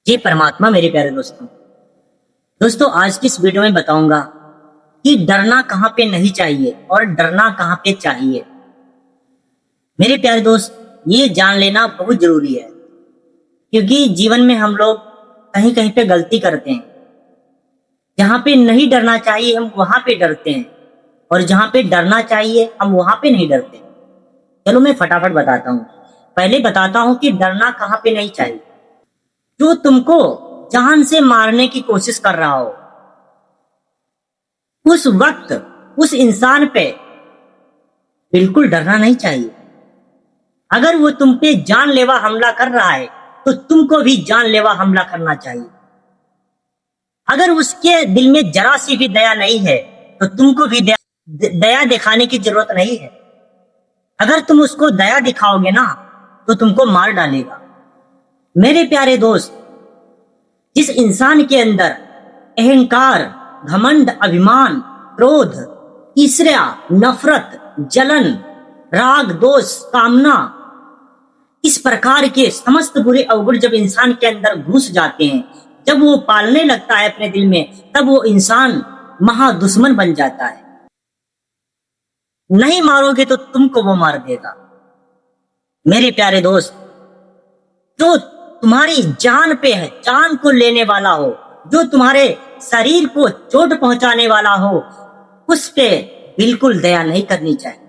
जी परमात्मा मेरे प्यारे दोस्तों। दोस्तों आज की इस वीडियो में बताऊंगा कि डरना कहाँ पे नहीं चाहिए और डरना कहाँ पे चाहिए। मेरे प्यारे दोस्त, ये जान लेना बहुत जरूरी है क्योंकि जीवन में हम लोग कहीं कहीं पे गलती करते हैं। जहाँ पे नहीं डरना चाहिए हम वहां पे डरते हैं और जहाँ पे डरना चाहिए हम वहां पे नहीं डरते। चलो मैं फटाफट बताता हूँ। पहले बताता हूँ कि डरना कहाँ पे नहीं चाहिए। जो तुमको जान से मारने की कोशिश कर रहा हो उस वक्त उस इंसान पे बिल्कुल डरना नहीं चाहिए। अगर वो तुम पे जानलेवा हमला कर रहा है तो तुमको भी जानलेवा हमला करना चाहिए। अगर उसके दिल में जरा सी भी दया नहीं है तो तुमको भी दया दिखाने की जरूरत नहीं है। अगर तुम उसको दया दिखाओगे ना तो तुमको मार डालेगा। मेरे प्यारे दोस्त, जिस इंसान के अंदर अहंकार, घमंड, अभिमान, क्रोध, ईर्ष्या, नफरत, जलन, राग, दोष, कामना, इस प्रकार के समस्त बुरे अवगुण जब इंसान के अंदर घुस जाते हैं, जब वो पालने लगता है अपने दिल में, तब वो इंसान महा दुश्मन बन जाता है। नहीं मारोगे तो तुमको वो मार देगा। मेरे प्यारे दोस्त, जो तुम्हारी जान पे है, जान को लेने वाला हो, जो तुम्हारे शरीर को चोट पहुंचाने वाला हो, उस पे बिल्कुल दया नहीं करनी चाहिए।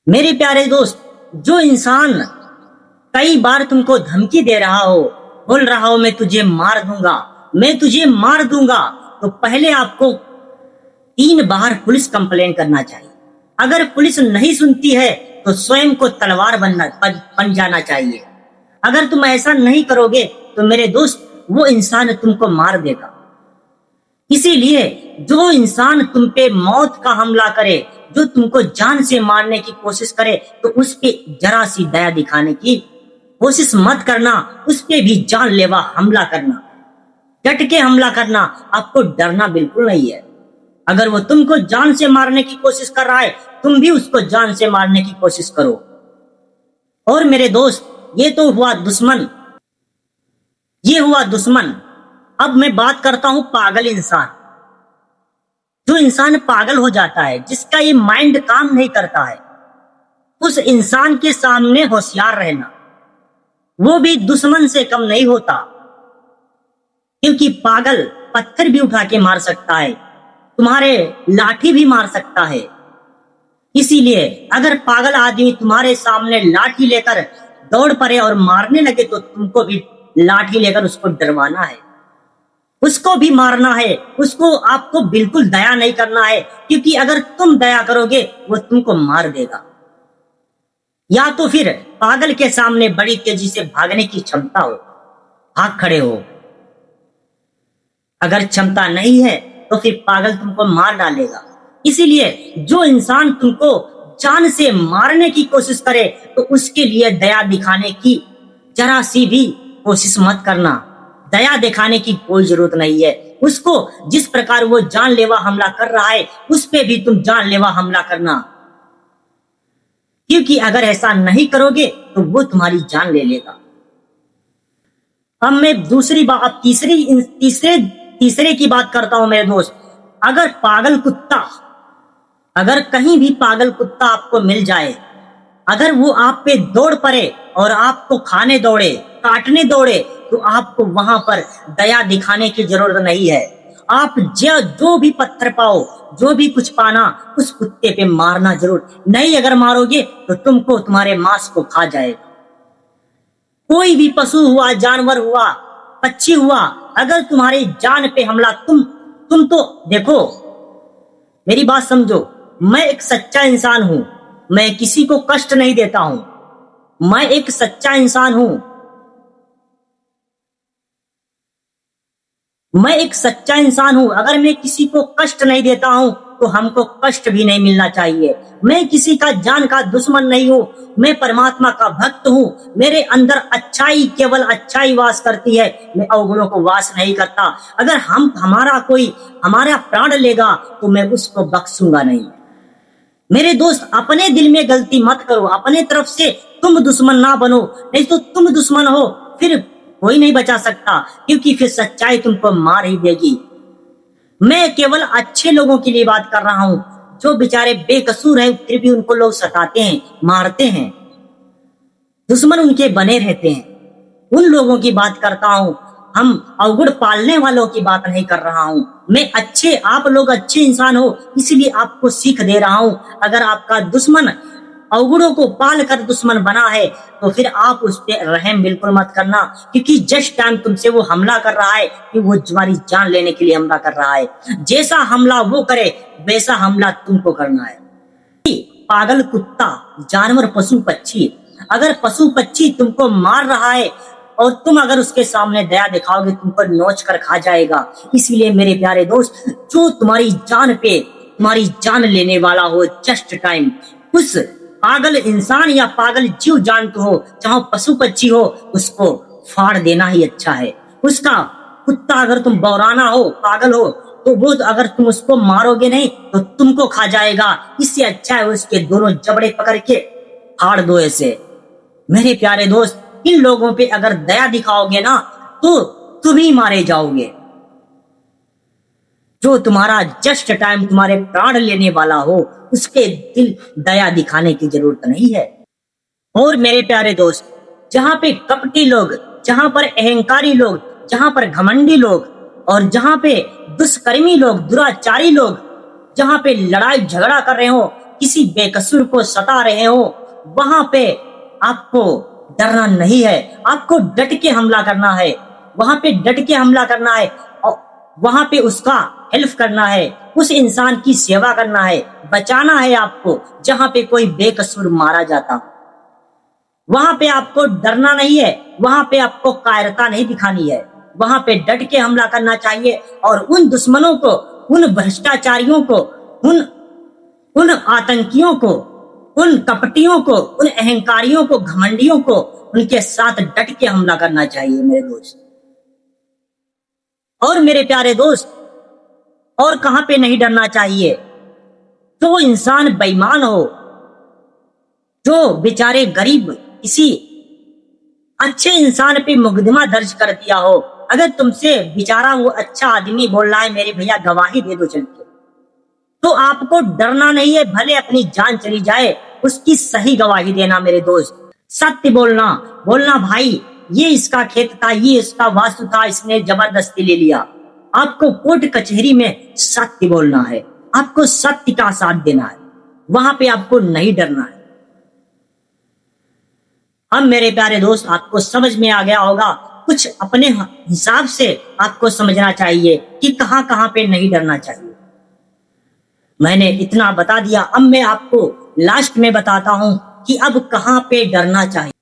मेरे प्यारे दोस्त, जो इंसान कई बार तुमको धमकी दे रहा हो, बोल रहा हो मैं तुझे मार दूंगा, मैं तुझे मार दूंगा, तो पहले आपको 3 बार पुलिस कंप्लेन करना चाहिए। अगर पुलिस नहीं सुनती है तो स्वयं को तलवार बन जाना चाहिए। अगर तुम ऐसा नहीं करोगे तो मेरे दोस्त वो इंसान तुमको मार देगा। इसीलिए जो इंसान तुम पे मौत का हमला करे, जो तुमको जान से मारने की कोशिश करे, तो उस पे जरा सी दया दिखाने की कोशिश मत करना। उस पे भी जानलेवा हमला करना, डट के हमला करना। आपको डरना बिल्कुल नहीं है। अगर वो तुमको जान से मारने की कोशिश कर रहा है, तुम भी उसको जान से मारने की कोशिश करो। और मेरे दोस्त, ये तो हुआ दुश्मन, ये हुआ दुश्मन। अब मैं बात करता हूं पागल इंसान। जो इंसान पागल हो जाता है, जिसका ये माइंड काम नहीं करता है, उस इंसान के सामने होशियार रहना। वो भी दुश्मन से कम नहीं होता, क्योंकि पागल पत्थर भी उठा के मार सकता है, तुम्हारे लाठी भी मार सकता है। इसीलिए अगर पागल आदमी तुम्हारे सामने लाठी लेकर दौड़ पड़े और मारने लगे तो तुमको भी लाठी लेकर उसको डरवाना है, उसको भी मारना है। उसको आपको बिल्कुल दया नहीं करना है, क्योंकि अगर तुम दया करोगे वो तुमको मार देगा। या तो फिर पागल के सामने बड़ी तेजी से भागने की क्षमता हो, भाग खड़े हो। अगर क्षमता नहीं है तो फिर पागल तुमको मार डालेगा। इसीलिए जो इंसान तुमको जान से मारने की कोशिश करे तो उसके लिए दया दिखाने की जरा सी भी कोशिश मत करना। दया दिखाने की कोई जरूरत नहीं है। उसको जिस प्रकार वो जानलेवा हमला कर रहा है, उस पे भी तुम जानलेवा हमला करना, क्योंकि अगर ऐसा नहीं करोगे तो वो तुम्हारी जान ले लेगा। अब मैं दूसरी बात, तीसरे की बात करता हूं मेरे दोस्त। अगर पागल कुत्ता, अगर कहीं भी पागल कुत्ता आपको मिल जाए, अगर वो आप पे दौड़ पड़े और आपको खाने दौड़े, काटने दौड़े, तो आपको वहां पर दया दिखाने की जरूरत नहीं है। आप जो भी पत्थर पाओ, जो भी कुछ पाना, उस कुत्ते पे मारना जरूर। नहीं अगर मारोगे तो तुमको तुम्हारे मांस को खा जाएगा। कोई भी पशु हुआ, जानवर हुआ, पक्षी हुआ, अगर तुम्हारी जान पे हमला, तुम तो देखो, मेरी बात समझो। मैं एक सच्चा इंसान हूं, मैं किसी को कष्ट नहीं देता हूं। मैं एक सच्चा इंसान हूं, मैं एक सच्चा इंसान हूं। अगर मैं किसी को कष्ट नहीं देता हूं तो हमको कष्ट भी नहीं मिलना चाहिए। मैं किसी का जान का दुश्मन नहीं हूं, मैं परमात्मा का भक्त हूं। मेरे अंदर अच्छाई, केवल अच्छाई वास करती है, मैं अवगुणों को वास नहीं करता। अगर हमारा प्राण लेगा तो मैं उसको बख्शूंगा नहीं। मेरे दोस्त, अपने दिल में गलती मत करो, अपने तरफ से तुम दुश्मन ना बनो, नहीं तो तुम दुश्मन हो फिर कोई नहीं बचा सकता, क्योंकि फिर सच्चाई तुमको मार ही देगी। मैं केवल अच्छे लोगों के लिए बात कर रहा हूं, जो बेचारे बेकसूर हैं फिर भी उनको लोग सताते हैं, मारते हैं, दुश्मन उनके बने रहते हैं, उन लोगों की बात करता हूं। हम अवगुण पालने वालों की बात नहीं कर रहा हूं। मैं अच्छे, आप लोग अच्छे इंसान हो इसलिए आपको सीख दे रहा हूं। अगर आपका दुश्मन अवगुणों को पाल कर दुश्मन बना है तो फिर आप उस पर रहम बिल्कुल मत करना, क्योंकि जस्ट टाइम तुमसे वो हमला कर रहा है कि वो तुम्हारी जान लेने के लिए हमला कर रहा है। जैसा हमला वो करे वैसा हमला तुमको करना है। पागल कुत्ता, जानवर, पशु पक्षी, अगर पशु पक्षी तुमको मार रहा है और तुम अगर उसके सामने दया दिखाओगे तुमको नोच कर खा जाएगा। इसलिए मेरे प्यारे दोस्त, जो तुम्हारी जान पे तुम्हारी जान लेने वाला हो, जस्ट टाइम उस पागल इंसान या पागल जीव जानते हो, चाहे पशु पक्षी हो, उसको फाड़ देना ही अच्छा है। उसका कुत्ता अगर तुम बौराना हो, पागल हो, तो वो अगर तुम उसको मारोगे नहीं तो तुमको खा जाएगा। इससे अच्छा है उसके दोनों जबड़े पकड़ के फाड़ दो ऐसे। मेरे प्यारे दोस्त, इन लोगों पे अगर दया दिखाओगे ना तो तुम ही मारे जाओगे। जो तुम्हारा जस्ट टाइम तुम्हारे प्राण लेने वाला हो उसके दिल दया दिखाने की जरूरत नहीं है। और मेरे प्यारे दोस्त, जहां पे कपटी लोग, जहां पर अहंकारी लोग, जहां पर घमंडी लोग और जहां पे दुष्कर्मी लोग, दुराचारी लोग, जहां पे लड़ाई झगड़ा कर रहे हो, किसी बेकसूर को सता रहे हो, वहां पे आपको डरना नहीं है। आपको डट के हमला करना है, वहां पे डट के हमला करना है और वहां पे उसका हेल्प करना है, उस इंसान की सेवा करना है, बचाना है आपको। जहां पे कोई बेकसूर मारा जाता वहां पे आपको डरना नहीं है, वहां पे आपको कायरता नहीं दिखानी है, वहां पे डट के हमला करना चाहिए और उन दुश्मनों को, उन भ्रष्टाचारियों को, उन उन आतंकियों को, उन कपटियों को, उन अहंकारियों को, घमंडियों को उनके साथ डट के हमला करना चाहिए मेरे दोस्त। और मेरे प्यारे दोस्त, और कहां पे नहीं डरना चाहिए? जो इंसान बेईमान हो, जो बेचारे गरीब किसी अच्छे इंसान पे मुकदमा दर्ज कर दिया हो, अगर तुमसे बेचारा वो अच्छा आदमी बोल रहा है मेरे भैया गवाही दे दो चल के, तो आपको डरना नहीं है, भले अपनी जान चली जाए, उसकी सही गवाही देना मेरे दोस्त। सत्य बोलना, बोलना भाई ये इसका खेत था, ये इसका वास्तु था, इसने जबरदस्ती ले लिया। आपको कोर्ट कचहरी में सत्य बोलना है, आपको सत्य का साथ देना है, वहां पे आपको नहीं डरना है। अब मेरे प्यारे दोस्त, आपको समझ में आ गया होगा, कुछ अपने हिसाब से आपको समझना चाहिए कि कहां कहां पे नहीं डरना चाहिए। मैंने इतना बता दिया, अब मैं आपको लास्ट में बताता हूं कि अब कहां पे डरना चाहिए।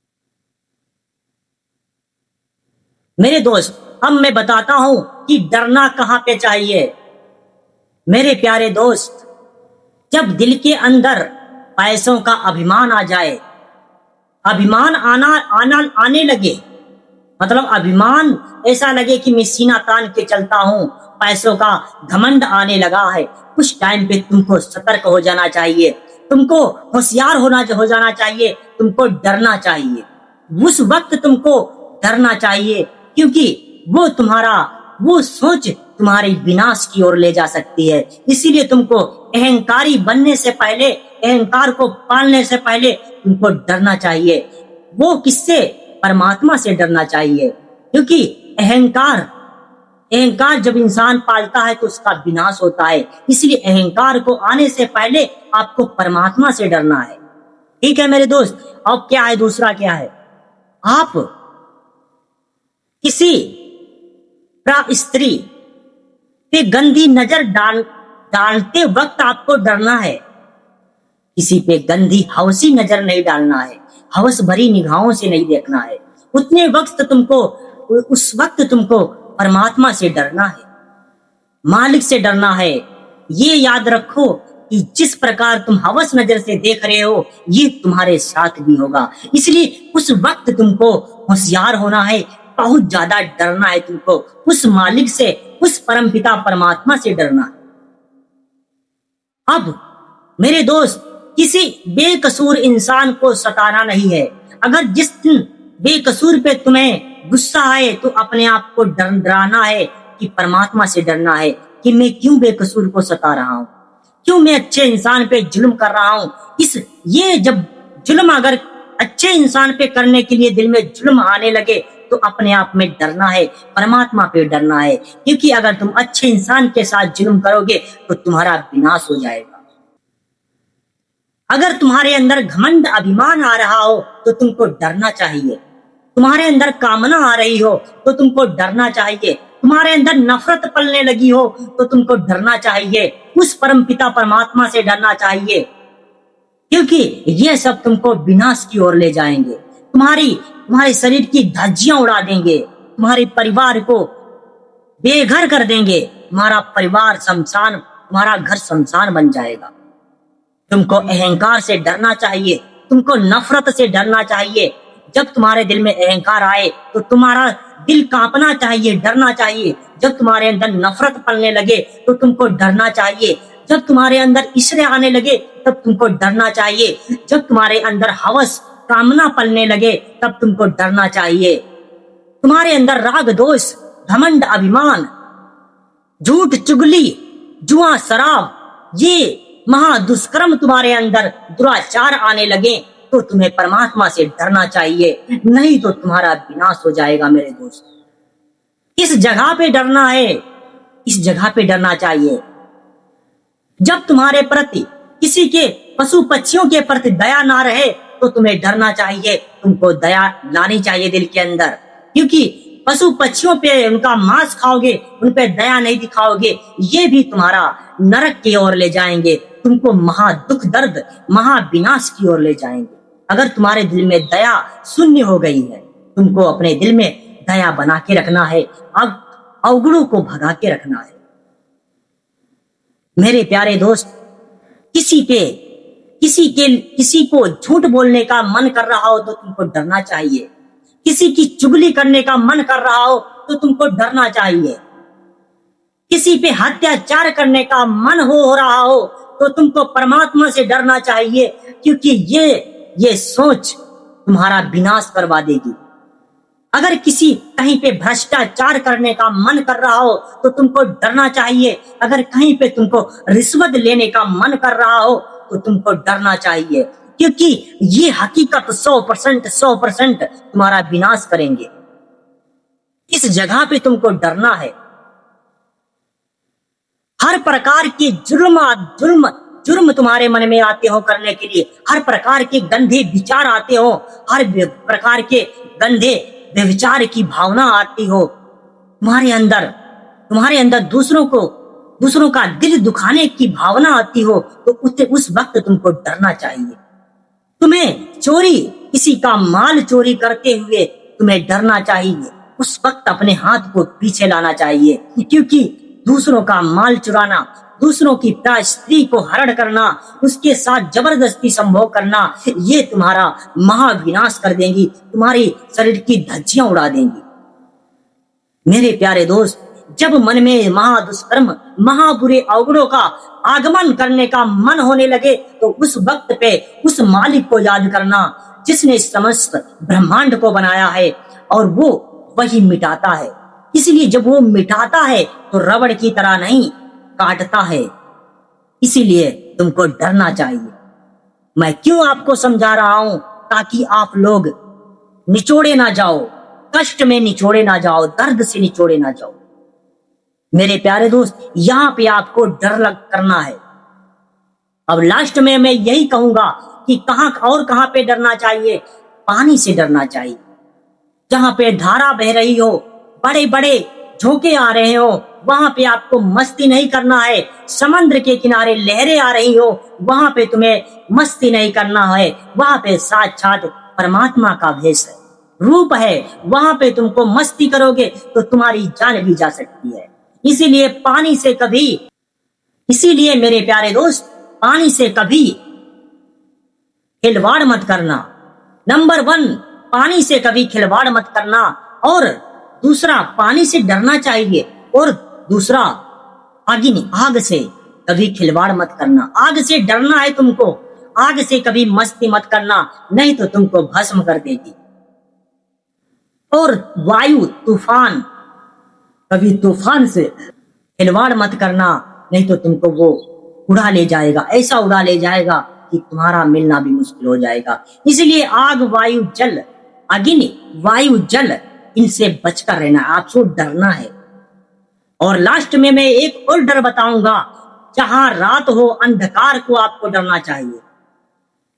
मेरे दोस्त, अब मैं बताता हूं कि डरना कहां पे चाहिए। मेरे प्यारे दोस्त, जब दिल के अंदर पैसों का अभिमान आ जाए, अभिमान आने लगे, मतलब अभिमान ऐसा लगे कि मैं सीना तान के चलता हूं, पैसों का घमंड आने लगा है, कुछ टाइम पे तुमको सतर्क हो जाना चाहिए, तुमको होशियार हो जाना चाहिए, तुमको डरना चाहिए। उस वक्त तुमको डरना चाहिए, क्योंकि वो सोच तुम्हारे विनाश की ओर ले जा सकती है। इसीलिए तुमको अहंकारी बनने से पहले, अहंकार को पालने से पहले तुमको डरना चाहिए। वो किससे? परमात्मा से डरना चाहिए, क्योंकि अहंकार जब इंसान पालता है तो उसका विनाश होता है। इसलिए अहंकार को आने से पहले आपको परमात्मा से डरना है। ठीक है मेरे दोस्त। अब क्या है, दूसरा क्या है, आप किसी स्त्री पे गंदी नजर डालते वक्त आपको डरना है। किसी पे गंदी हवसी नजर नहीं डालना है, हवस भरी निगाहों से नहीं देखना है। उस वक्त तुमको परमात्मा से डरना है, मालिक से डरना है। ये याद रखो कि जिस प्रकार तुम हवस नजर से देख रहे हो, ये तुम्हारे साथ भी होगा। इसलिए उस वक्त तुमको होशियार होना है, बहुत ज्यादा डरना है तुमको, उस मालिक से, उस परमपिता परमात्मा से डरना है। अब मेरे दोस्त, किसी बेकसूर इंसान को सताना नहीं है। अगर जिस दिन बेकसूर पे तुम्हें गुस्सा आए तो अपने आप को डराना है कि परमात्मा से डरना है कि मैं क्यों बेकसूर को सता रहा हूँ, क्यों मैं अच्छे इंसान पे जुल्म कर रहा हूँ। ये जब जुल्म अगर अच्छे इंसान पे करने के लिए दिल में जुल्म आने लगे तो अपने आप में डरना है, परमात्मा पे डरना है, क्योंकि अगर तुम अच्छे इंसान के साथ जुल्म करोगे तो तुम्हारा विनाश हो जाएगा। अगर तुम्हारे अंदर घमंड अभिमान आ रहा हो तो तुमको डरना चाहिए। तुम्हारे अंदर कामना आ रही हो तो तुमको डरना चाहिए। तुम्हारे अंदर नफरत पलने लगी हो तो तुमको डरना चाहिए। उस परमपिता परमात्मा से डरना चाहिए, क्योंकि ये सब तुमको विनाश की ओर ले जाएंगे। तुम्हारे शरीर की धज्जियां उड़ा देंगे, तुम्हारे परिवार को बेघर कर देंगे, तुम्हारा परिवार शमशान, तुम्हारा घर शमशान बन जाएगा। तुमको अहंकार से डरना चाहिए, तुमको नफरत से डरना चाहिए। जब तुम्हारे दिल में अहंकार आए तो तुम्हारा दिल कांपना चाहिए, डरना चाहिए। जब तुम्हारे अंदर नफरत पलने लगे तो तुमको डरना चाहिए। जब तुम्हारे अंदर इश्रे आने लगे तब तुमको डरना चाहिए। जब तुम्हारे अंदर हवस कामना पलने लगे तब तुमको डरना चाहिए। तुम्हारे अंदर राग दोष घमंड अभिमान झूठ चुगली जुआ शराब ये महादुष्कर्म तुम्हारे अंदर दुराचार आने लगे तो तुम्हें परमात्मा से डरना चाहिए, नहीं तो तुम्हारा विनाश हो जाएगा। मेरे दोस्त, इस जगह पे डरना है, इस जगह पे डरना चाहिए। जब तुम्हारे प्रति किसी के पशु पक्षियों के प्रति दया ना रहे तो तुम्हें डरना चाहिए। तुमको दया लानी चाहिए दिल के अंदर, क्योंकि पशु पक्षियों पे उनका मांस खाओगे, उन पे दया नहीं दिखाओगे, ये भी तुम्हारा नरक की ओर ले जाएंगे, तुमको महा दुख दर्द महाविनाश की ओर ले जाएंगे। अगर तुम्हारे दिल में दया शून्य हो गई है, तुमको अपने दिल में दया बना के रखना है, अवगुणों को भगा के रखना है। मेरे प्यारे दोस्त, किसी को झूठ बोलने का मन कर रहा हो तो तुमको डरना चाहिए। किसी की चुगली करने का मन कर रहा हो तो तुमको डरना चाहिए। किसी पे अत्याचार करने का मन हो रहा हो तो तुमको परमात्मा से डरना चाहिए, क्योंकि ये सोच तुम्हारा विनाश करवा देगी। अगर कहीं पे भ्रष्टाचार करने का मन कर रहा हो तो तुमको डरना चाहिए। अगर कहीं पे तुमको रिश्वत लेने का मन कर रहा हो तो तुमको डरना चाहिए, क्योंकि ये हकीकत 100% तुम्हारा विनाश करेंगे। इस जगह पे तुमको डरना है। हर प्रकार की जुर्म तुम्हारे मन में आते हो करने के लिए, हर प्रकार के गंदे विचार आते हो, हर प्रकार के गंदे व्यभिचार की भावना आती हो तुम्हारे अंदर दूसरों का दिल दुखाने की भावना आती हो तो उस वक्त तुमको डरना चाहिए। तुम्हें किसी का माल चोरी करते हुए तुम्हें डरना चाहिए। उस वक्त अपने हाथ को पीछे लाना चाहिए, क्योंकि दूसरों का माल चुराना, दूसरों की स्त्री को हरण करना, उसके साथ जबरदस्ती संभोग करना, ये तुम्हारा महाविनाश कर देंगी, तुम्हारी शरीर की धज्जियां उड़ा देंगी। मेरे प्यारे दोस्त, जब मन में महादुष्कर्म महाबुरे अवगुणों का आगमन करने का मन होने लगे तो उस वक्त पे उस मालिक को याद करना जिसने समस्त ब्रह्मांड को बनाया है, और वो वही मिटाता है। इसलिए जब वो मिटाता है तो रबड़ की तरह नहीं काटता है। इसीलिए तुमको डरना चाहिए। मैं क्यों आपको समझा रहा हूं? ताकि आप लोग निचोड़े ना जाओ, कष्ट में निचोड़े ना जाओ, दर्द से निचोड़े ना जाओ। मेरे प्यारे दोस्त, यहाँ पे आपको करना है। अब लास्ट में मैं यही कहूंगा कि कहां पे डरना चाहिए? पानी से डरना चाहिए। जहां पे धारा बह रही हो, बड़े बड़े झोंके आ रहे हो, वहां पे आपको मस्ती नहीं करना है। समुद्र के किनारे लहरें आ रही हो, वहां पे तुम्हें मस्ती नहीं करना है। वहां पे साक्षात परमात्मा का भेष है, रूप है। वहां पे तुमको मस्ती करोगे तो तुम्हारी जान भी जा सकती है। इसीलिए मेरे प्यारे दोस्त, पानी से कभी खिलवाड़ मत करना। नंबर 1, पानी से कभी खिलवाड़ मत करना। और दूसरा, पानी से डरना चाहिए। और दूसरा, आग से कभी खिलवाड़ मत करना। आग से डरना है तुमको, आग से कभी मस्ती मत करना, नहीं तो तुमको भस्म कर देगी। और वायु तूफान, कभी तूफान से खिलवाड़ मत करना, नहीं तो तुमको वो उड़ा ले जाएगा, ऐसा उड़ा ले जाएगा कि तुम्हारा मिलना भी मुश्किल हो जाएगा। इसलिए आग, वायु, जल, अग्नि, वायु, जल, इनसे बचकर रहना, आपको डरना है। और लास्ट में मैं एक और डर बताऊंगा, जहां रात हो, अंधकार को आपको डरना चाहिए।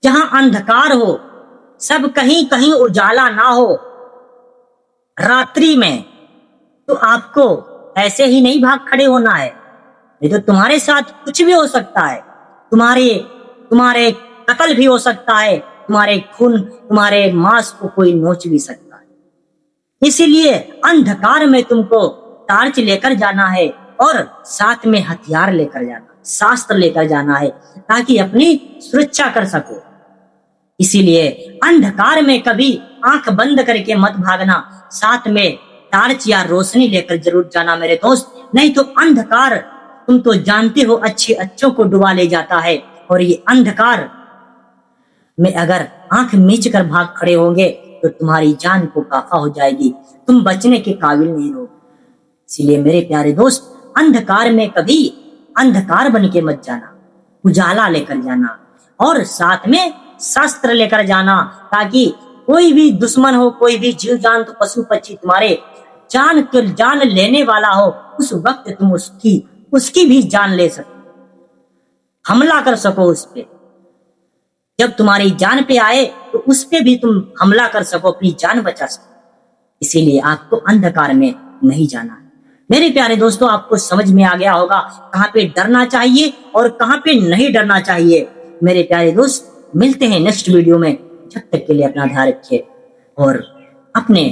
जहां अंधकार हो, सब कहीं कहीं उजाला ना हो रात्रि में, तो आपको ऐसे ही नहीं भाग खड़े होना है, नहीं तो तुम्हारे साथ कुछ भी हो सकता है। तुम्हारे कत्ल भी हो सकता है, तुम्हारे खून, तुम्हारे मांस को कोई नोच भी सकता है। इसीलिए अंधकार में तुमको टार्च लेकर जाना है और साथ में हथियार लेकर जाना, शास्त्र लेकर जाना है, ताकि अपनी सुरक्षा कर सको। इसीलिए अंधकार में कभी आंख बंद करके मत भागना, साथ में टार्च या रोशनी लेकर जरूर जाना मेरे दोस्त, नहीं तो अंधकार, तुम तो जानते हो, अच्छे अच्छों को डुबा ले जाता है। और ये अंधकार में अगर आंख मीच कर भाग खड़े होंगे तो तुम्हारी जान को काफा हो जाएगी, तुम बचने के काबिल नहीं रहोगे। इसलिए मेरे प्यारे दोस्त, अंधकार में कभी अंधकार बन के मत जाना, उजाला लेकर जाना और साथ में शस्त्र लेकर जाना, ताकि कोई भी दुश्मन हो, कोई भी जीव जंतु, पशु पक्षी तुम्हारे जान लेने वाला हो, उस वक्त तुम उसकी भी जान ले सको, हमला कर सको उस पे। जब तुम्हारी जान पे आए तो उस पे भी तुम हमला कर सको, अपनी जान बचा सको। इसीलिए आपको अंधकार में नहीं जाना है। मेरे प्यारे दोस्तों, आपको समझ में आ गया होगा कहाँ पे डरना चाहिए और कहाँ पे नहीं डरना चाहिए। मेरे प्यारे दोस्त, मिलते हैं नेक्स्ट वीडियो में। जब तक के लिए अपना ध्यान रखिए और अपने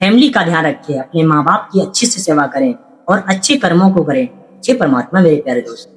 फैमिली का ध्यान रखिए, अपने माँ बाप की अच्छे से सेवा करें और अच्छे कर्मों को करें। जय परमात्मा मेरे प्यारे दोस्त।